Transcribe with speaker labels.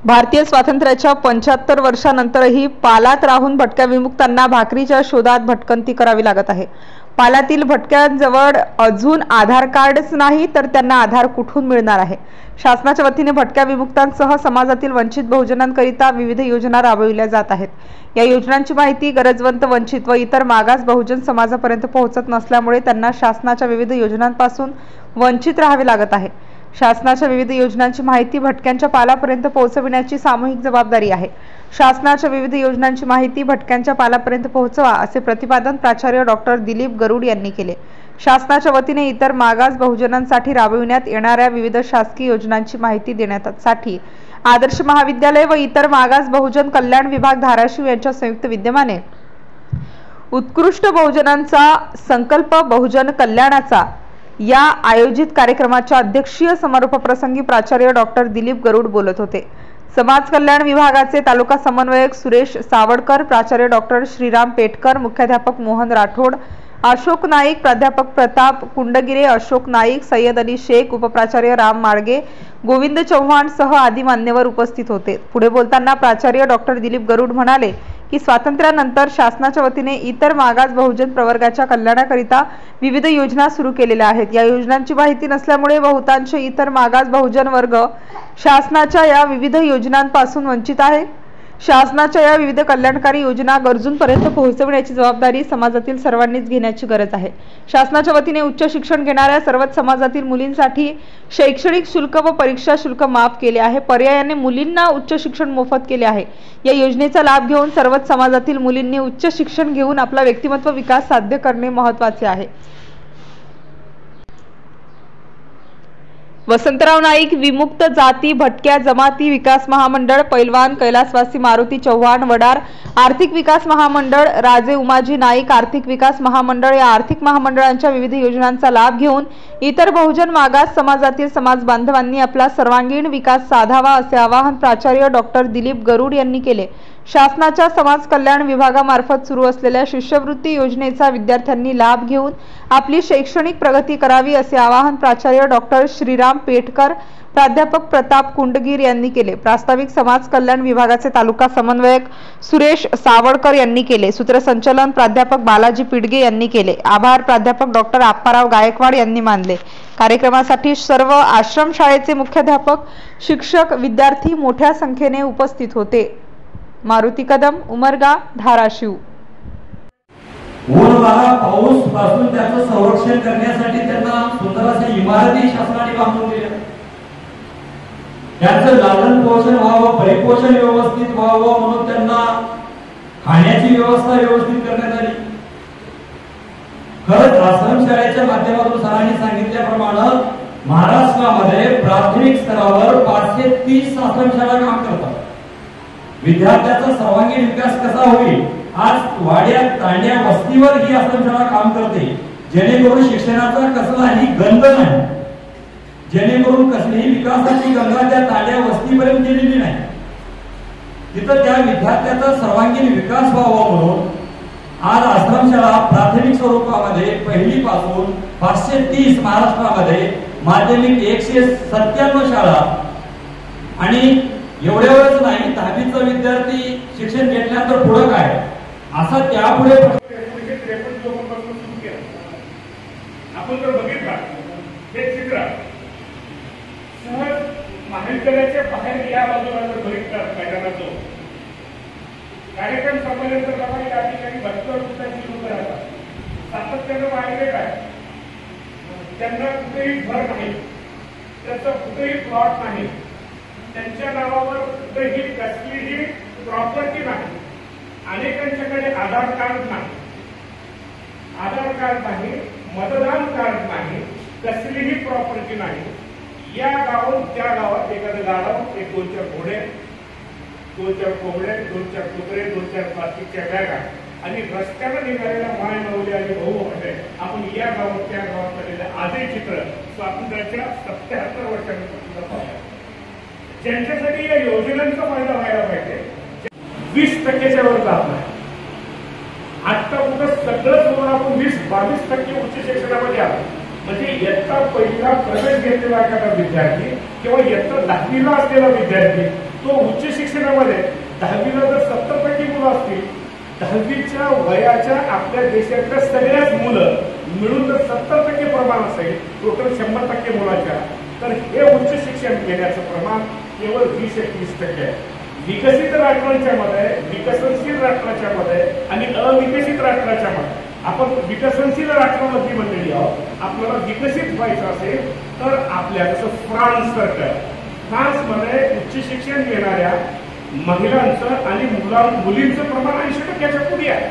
Speaker 1: भारतीय स्वातंत्र्याच्या 75 वर्षांनंतरही पालात राहून भटक्या विमुक्तांना भाकरीच्या शोधात भटकंती करावी लागत आहे। पालातील भटक्यांजवळ अजून आधार कार्डच नाही तर त्यांना आधार कुठून मिळणार आहे। शासनाच्या वतीने भटक्या विमुक्तांसह समाजातील वंचित बहुजनांकरिता विविध योजना राबविल्या जात आहेत। या योजनांची माहिती गरजवंत, वंचित व इतर मागास बहुजन समाजापर्यंत पोहोचत नसल्यामुळे त्यांना शासनाच्या विविध योजनांपासून वंचित राहावे लागत आहे। शासनाच्या विविध योजनांची माहिती भटक्यांच्या पालापर्यंत पोहोचविण्याची सामूहिक जबाबदारी आहे। शासनाच्या विविध योजनांची माहिती भटक्यांच्या पालापर्यंत पोहोचवा असे प्रतिपादन प्राचार्य डॉक्टर दिलीप गरुड यांनी केले। शासनाच्या वतीने इतर मागास बहुजनांसाठी राबविण्यात येणाऱ्या विविध शासकीय योजनांची माहिती देण्यासाठी आदर्श महाविद्यालय व इतर मागास बहुजन कल्याण विभाग धाराशिव यांच्या संयुक्त विद्यमाने उत्कृष्ट बहुजनांचा संकल्प बहुजन कल्याणाचा या आयोजित कार्यक्रमाच्या अध्यक्षीय समारोप प्रसंगी प्राचार्य डॉक्टर दिलीप गरुड बोलत होते। समाज कल्याण विभागाचे तालुका समन्वयक सुरेश सावडकर, प्राचार्य डॉक्टर श्रीराम पेटकर, मुख्याध्यापक मोहन राठोड, अशोक नाईक, प्राध्यापक प्रताप कुंडगिरे, अशोक नाईक, सय्यद अली शेख, उपप्राचार्य राम माळगे, गोविंद चव्हाण सह आदी मान्यवर उपस्थित होते। पुढे बोलताना प्राचार्य डॉक्टर दिलीप गरुड म्हणाले की स्वातंत्र्यानंतर शासनाच्या वतीने इतर मागास बहुजन प्रवर्गाच्या कल्याणाकरिता विविध योजना सुरू केलेल्या आहेत। या योजनांची माहिती नसल्यामुळे बहुतांश इतर मागास बहुजन वर्ग शासनाच्या या विविध योजनांपासून वंचित आहे। शासनाच्या या विविध कल्याणकारी योजना गरजूंपर्यंत पोहोचविण्याची जबाबदारी समाजातील सर्वांनीच घेण्याची गरज आहे। शासनाच्या वतीने उच्च शिक्षण घेणाऱ्या सर्वच समाजातील मुलींसाठी शैक्षणिक शुल्क व परीक्षा शुल्क माफ केले आहे। पर्यायाने मुलींना उच्च शिक्षण मोफत केले आहे। या योजनेचा लाभ घेऊन सर्वच समाजातील मुलींनी उच्च शिक्षण घेऊन आपला व्यक्तिमत्व विकास साध्य करणे महत्त्वाचे आहे। वसंतराव नाईक विमुक्त जाती भटक्या जमाती विकास महामंडळ, पैलवान कैलासवासी मारुती चव्हाण वडार आर्थिक विकास महामंडळ, राजे उमाजी नाईक आर्थिक विकास महामंडळ या आर्थिक महामंडळांच्या विविध योजनांचा लाभ घेऊन इतर बहुजन मागास समाजातील समाज बांधवांनी आपला सर्वांगीण विकास साधावा असे आवाहन प्राचार्य डॉक्टर दिलीप गरुड यांनी केले। शासनाच्या समाज कल्याण विभागामार्फत सुरू असलेल्या शिष्यवृत्ती योजनेचा विद्यार्थ्यांनी लाभ घेऊन आपली शैक्षणिक प्रगती करावी असे आवाहन प्राचार्य डॉक्टर श्रीराम पेटकर, प्राध्यापक प्रताप कुंडगिर यांनी केले। प्रास्ताविक समाज कल्याण विभागाचे तालुका समन्वयक सुरेश सावडकर यांनी केले। सूत्रसंचालन प्राध्यापक बालाजी पिडगे यांनी केले। आभार प्राध्यापक डॉक्टर आप्पाराव गायकवाड यांनी मानले। कार्यक्रमासाठी सर्व आश्रमशाळेचे मुख्याध्यापक, शिक्षक, विद्यार्थी मोठ्या संख्येने उपस्थित होते। मारुती कदम, उमरगा, धाराशिव।
Speaker 2: ऊन वारा पाऊस पासून त्याचं संरक्षण करण्यासाठी त्यांना सुंदर अशा इमारती शासनाने बांधून दिल्या। त्याचं लालन पोषण व्हावं, परिपोषण व्यवस्थित व्हावं म्हणून त्यांना खाण्याची व्यवस्था व्यवस्थित करण्यात आली। खरंच आश्रमशाळेच्या माध्यमातून सरांनी सांगितल्याप्रमाणे महाराष्ट्रामध्ये प्राथमिक स्तरावर 530 आश्रमशाळा काम करतात। विद्यार्थ्याचा सर्वांगीण विकास कसा होईल, आज वाड्या तांड्या वस्तीवर ही आश्रमशाळा काम करते, जेणेकरून शिक्षणाचा कसलाही गंध नाही, जेणेकरून कसलीही विकासाची गंगा त्या तांड्या वस्तीपर्यंत गेलेली नाही। तिथं त्या विद्यार्थ्याचा सर्वांगीण विकास व्हावा म्हणून आज आश्रमशाळा प्राथमिक स्वरूपामध्ये पहिलीपासून 530 महाराष्ट्रामध्ये, माध्यमिक 197 शाळा आणि एवढ्यावरच नाही, 10वीचा विद्यार्थी शिक्षण घेतल्यानंतर पुढे काय असा त्यापुढे
Speaker 3: आपण जर बघितला हे चित्र सहज महाविद्यालयाच्या बाहेर या बाजूला जर बघितलं मैदानाचं कार्यक्रम संपल्यानंतर बघा या ठिकाणी 72 लोक राहतात। सातत्यानं वाढले काय, त्यांना कुठेही घर नाही, त्याचं कुठेही प्लॉट नाही, त्यांच्या नावावर कुठेही कसलीही प्रॉपर्टी नाही, अनेकांच्याकडे आधार कार्ड नाही, मतदान कार्ड नाही, कसलीही प्रॉपर्टी नाही। या गावात त्या गावात एखाद्या गावात 1-2-4 घोडे, 2-4 कोंबडे, 2-4 कुत्रे, 2-4 प्लास्टिकच्या बॅगा आणि रस्त्यावर निघालेल्या माय नवले आणि भाऊ होते। आपण या गावात त्या गावात आलेले आजही चित्र स्वातंत्र्याच्या 77 वर्षांपासून पाहतो। ज्यांच्यासाठी या योजनांचा फायदा व्हायला पाहिजे 20% वर जात नाही। आता कुठं सगळं सोडून आपण 20-22% उच्च शिक्षणामध्ये आलो। म्हणजे इयत्ता पहिला प्रवेश घेतलेला एखादा विद्यार्थी किंवा इयत्ता 10वीला असलेला विद्यार्थी तो उच्च शिक्षणामध्ये 10वीला जर 70% मुलं असतील, 10वीच्या वयाच्या आपल्या देशातल्या सगळ्याच मुलं मिळून जर 70% प्रमाण असेल टोटल 100% मुलांच्या, तर हे उच्च शिक्षण घेण्याचं प्रमाण केवळ 20-21% आहे. विकसित राष्ट्रांच्या मध्ये, विकसनशील राष्ट्राच्या मध्ये आणि अविकसित राष्ट्राच्या मध्ये, आपण विकसनशील राष्ट्रामध्ये मंडळी आहोत. आपल्याला विकसित व्हायचं असेल तर आपल्या जसं फ्रान्समध्ये उच्च शिक्षण घेणाऱ्या महिलांचं आणि मुलींचं प्रमाण 80%च्या पुढे आहे.